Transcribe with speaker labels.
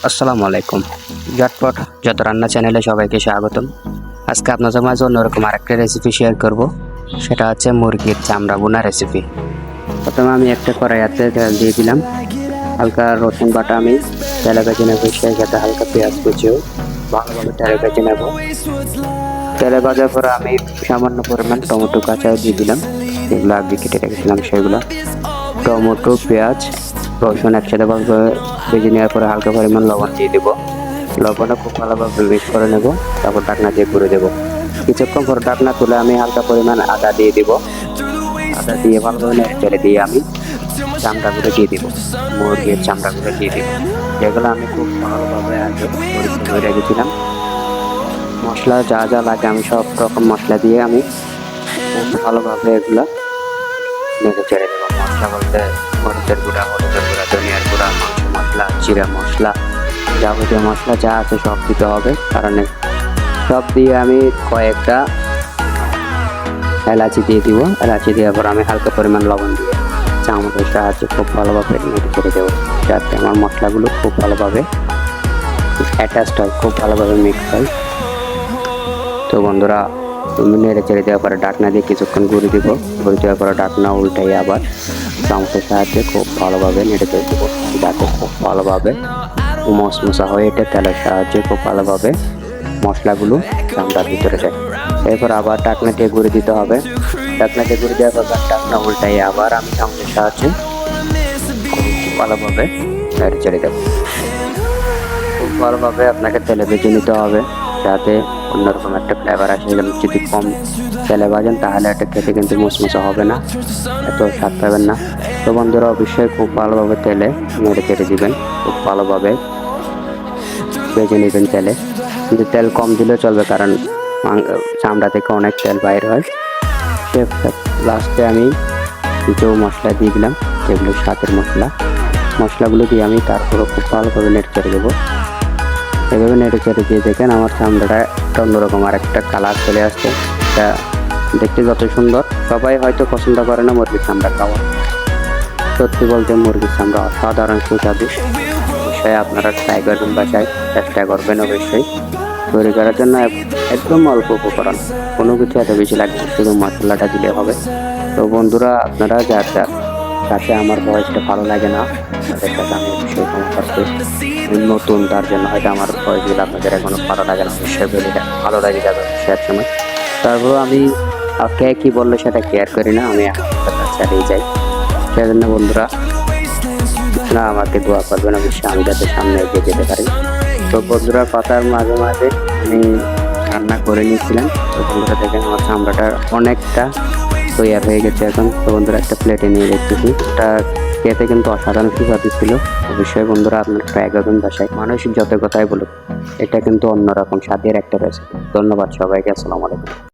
Speaker 1: আসসালামু আলাইকুম। ঝটপট যত রান্না চ্যানেলে সবাইকে স্বাগতম। আজকে আপনাদের মাঝে অন্যরকম আরেকটা রেসিপি শেয়ার করব। সেটা হচ্ছে মুরগির চামড়া বোনা রেসিপি। প্রথমে আমি একটা কড়াইতে তেল দিয়ে দিলাম। হালকা রসুন বাটা আমি তেলে ভেজে নেব, সেই সাথে হালকা পেঁয়াজ কুচিও ভালোভাবে তেলে ভেজে নেব। তেলে ভাজার পরে আমি সামান্য পরিমাণ টমেটো কাঁচা দিয়ে দিলাম, যেগুলো আগে কেটে রেখেছিলাম সেগুলো। টমেটো, পেঁয়াজ, রসুন একসাথে ভালোভাবে ভেজে নেওয়ার পরে হালকা পরিমাণ লবণ দিয়ে দেবো। লবণও খুব ভালোভাবে মিক্স করে নেব, তারপর ঢাকনা দিয়ে ঘুরে দেবো। কিছুক্ষণ পর ঢাকনা তুলে আমি হালকা পরিমাণ আদা দিয়ে দিব। আদা দিয়ে ভালোভাবে নেড়ে দিয়ে আমি চামড়াগুলো দিয়ে দিব, মুরগির চামড়াগুলো দিয়ে দিব, যেগুলো আমি খুব ভালোভাবে আগে পরিষ্কার করে রেখেছিলাম। মশলা যা যা লাগে আমি সব রকম মশলা দিয়ে আমি খুব ভালোভাবে এগুলো নেড়ে চেড়ে দেবো। মশলা বলতে মরিচের গুঁড়া, হলুদের গুঁড়া, ধনিয়ার গুঁড়া, মাংস মশলা, জিরা মশলা, যাবতীয় মশলা যা আছে সব দিতে হবে। কারণ সব দিয়ে আমি কয়েকটা এলাচি দিয়ে দিব। এলাচি দেওয়ার পর আমি হালকা পরিমাণ লবণ দিয়ে চামচের সাহায্যে খুব ভালোভাবে নেড়ে চেড়ে দেবো, যাতে আমার মশলাগুলো খুব ভালোভাবে অ্যাটাচড হয়, খুব ভালোভাবে মিক্স হয়। তো বন্ধুরা, তুমি নেড়ে চেড়ে দেওয়ার পরে ঢাকনা দিয়ে কিছুক্ষণ ঘুরে দিব। ঘুরে দেওয়ার পরে ঢাকনা উল্টাই আবার চামচের সাহায্যে খুব ভালোভাবে নেড়ে চেড়ে দেবো, যাতে খুব ভালোভাবে মশমশা হয়ে এটা তেলের সাহায্যে খুব ভালোভাবে মশলাগুলো চামড়ার ভিতরে যায়। এরপর আবার ঢাকনা দিয়ে ঘুরে দিতে হবে। ঢাকনা দিয়ে ঘুরে দেওয়ার পর ঢাকনা উল্টাই আবার আমি চামচের সাহায্যে খুব ভালোভাবে নেড়ে চেড়ে দেবো। খুব ভালোভাবে আপনাকে তেলে ভেজে নিতে হবে, যাতে অন্যরকম একটা ফ্লেভার আসে। যদি কম তেলে ভাজেন তাহলে এটা খেতে কিন্তু মুচমুচে হবে না, এত স্বাদ পাবেন না। তো বন্ধুরা, অবশ্যই খুব ভালোভাবে তেলে নেড়ে চেড়ে দিবেন, খুব ভালোভাবে ভেজে নেবেন তেলে। কিন্তু তেল কম দিলেও চলবে, কারণ চামড়া থেকে অনেক তেল বাইর হয়। লাস্টে আমি কিছু মশলা দিয়ে দিলাম, যেগুলো স্বাদের মশলাগুলো দিয়ে আমি তারপরে খুব ভালোভাবে নেড়ে চেড়ে দেবো। এভাবে নেড়ে চেড়ে দিয়ে দেখেন আমার চামড়াটা একটা অন্যরকম আর একটা কালার চলে আসছে। এটা দেখতে যত সুন্দর, সবাই হয়তো পছন্দ করে না মুরগির চামড়া খাওয়া। সত্যি বলতে মুরগির চামড়া অসাধারণ সুস্বাদু। অবশ্যই আপনারা ট্রাই করবেন, বাসায় চেষ্টা করবেন অবশ্যই। তৈরি করার জন্য একদম অল্প উপকরণ, কোনো কিছু এত বেশি লাগবে না, শুধু মশলাটা দিলে হবে। তো বন্ধুরা, আপনারা যাতে আমার ভয়েসটা ভালো লাগে না তাদের কাছে আমি অবশ্যই ক্ষমা করছি। নতুন, তার জন্য হয়তো আমার ভয়েসগুলো আপনাদের এখনো ভালো লাগে না, অবশ্যই ভালো লাগে যাবে অবশ্যই সময়। তারপরেও আমি কে কী বললো সেটা কেয়ার করি না, আমি চালিয়ে যাই। সেজন্য বন্ধুরা, না আমাকে দোয়া করবেন অবশ্যই, আমি যাতে সামনে এগিয়ে যেতে পারি। তো বন্ধুরা, কথার মাঝে মাঝে আমি রান্না করে নিয়েছিলাম। তো বন্ধুরা দেখেন আমার চামড়াটা অনেকটা তৈরি হয়ে গেছে এখন। তো বন্ধুরা, একটা প্লেটে নিয়ে দেখতেছি, এটা খেতে কিন্তু অসাধারণ সুস্বাদু ছিল। অবশ্যই বন্ধুরা আপনারা ট্রাই করবেন বাসায়। মানুষ যত কথাই বলুক, এটা কিন্তু অন্যরকম স্বাদের একটা রেসিপি। ধন্যবাদ সবাইকে, আসসালামু আলাইকুম।